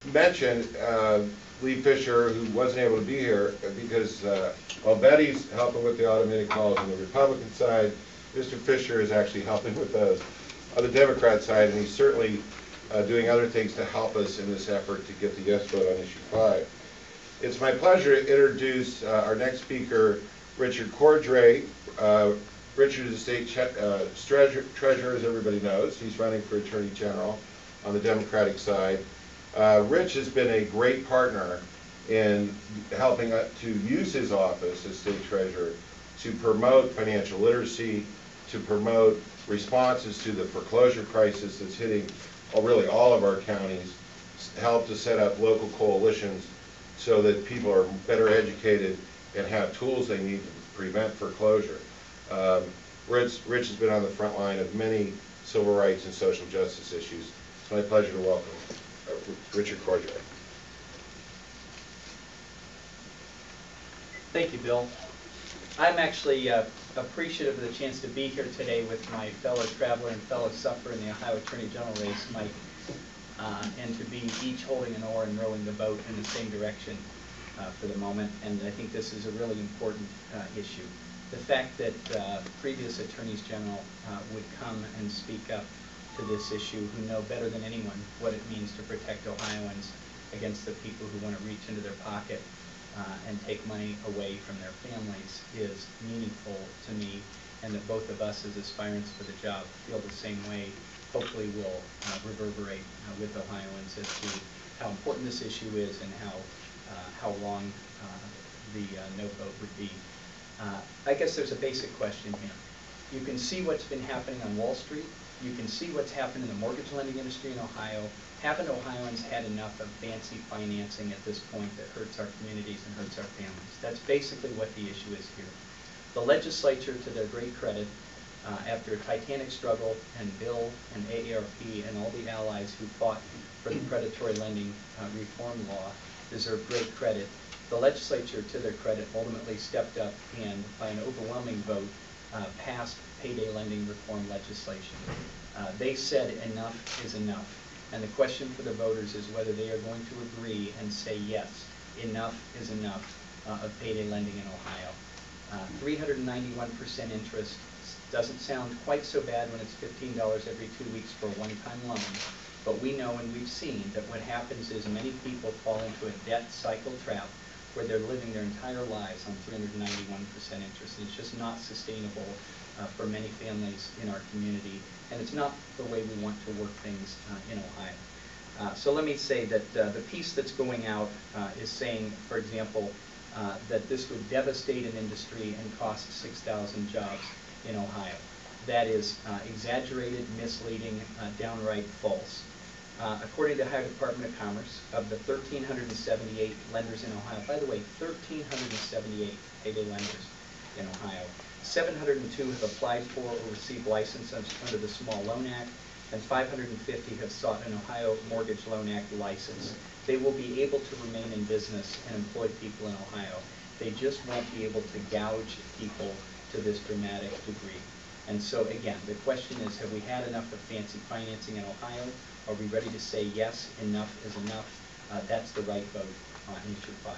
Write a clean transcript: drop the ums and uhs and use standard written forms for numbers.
mention Lee Fisher, who wasn't able to be here because while Betty's helping with the automated calls on the Republican side, Mr. Fisher is actually helping with those on the Democrat side, and he's certainly doing other things to help us in this effort to get the yes vote on issue 5. It's my pleasure to introduce our next speaker, Richard Cordray. Richard is the state treasurer, as everybody knows. He's running for Attorney General on the Democratic side. Rich has been a great partner in helping to use his office as state treasurer to promote financial literacy, to promote responses to the foreclosure crisis that's hitting really all of our counties, help to set up local coalitions so that people are better educated and have tools they need to prevent foreclosure. Rich has been on the front line of many civil rights and social justice issues. It's my pleasure to welcome Richard Cordray. Thank you, Bill. I'm actually appreciative of the chance to be here today with my fellow traveler and fellow sufferer in the Ohio Attorney General race, Mike, and to be each holding an oar and rowing the boat in the same direction for the moment. And I think this is a really important issue. The fact that previous attorneys general would come and speak up to this issue, who know better than anyone what it means to protect Ohioans against the people who want to reach into their pocket and take money away from their families, is meaningful to me, and that both of us as aspirants for the job feel the same way, hopefully will reverberate with Ohioans as to how important this issue is and how wrong the no vote would be. I guess there's a basic question here. You can see what's been happening on Wall Street. You can see what's happened in the mortgage lending industry in Ohio. Haven't Ohioans had enough of fancy financing at this point that hurts our communities and hurts our families? That's basically what the issue is here. The legislature, to their great credit, after a titanic struggle, and Bill and AARP and all the allies who fought for the predatory lending reform law deserve great credit. The legislature, to their credit, ultimately stepped up and, by an overwhelming vote, passed payday lending reform legislation. They said enough is enough. And the question for the voters is whether they are going to agree and say yes, enough is enough of payday lending in Ohio. 391% interest doesn't sound quite so bad when it's $15 every 2 weeks for a one-time loan. But we know and we've seen that what happens is many people fall into a debt cycle trap where they're living their entire lives on 391% interest. And it's just not sustainable for many families in our community, and it's not the way we want to work things in Ohio. So let me say that the piece that's going out is saying, for example, that this would devastate an industry and cost 6,000 jobs in Ohio. That is exaggerated, misleading, downright false. According to the Ohio Department of Commerce, of the 1,378 lenders in Ohio, by the way, 1,378 payday lenders in Ohio, 702 have applied for or received license under the Small Loan Act, and 550 have sought an Ohio Mortgage Loan Act license. They will be able to remain in business and employ people in Ohio. They just won't be able to gouge people to this dramatic degree. And so again, the question is, have we had enough of fancy financing in Ohio? Are we ready to say yes, enough is enough? That's the right vote on issue 5.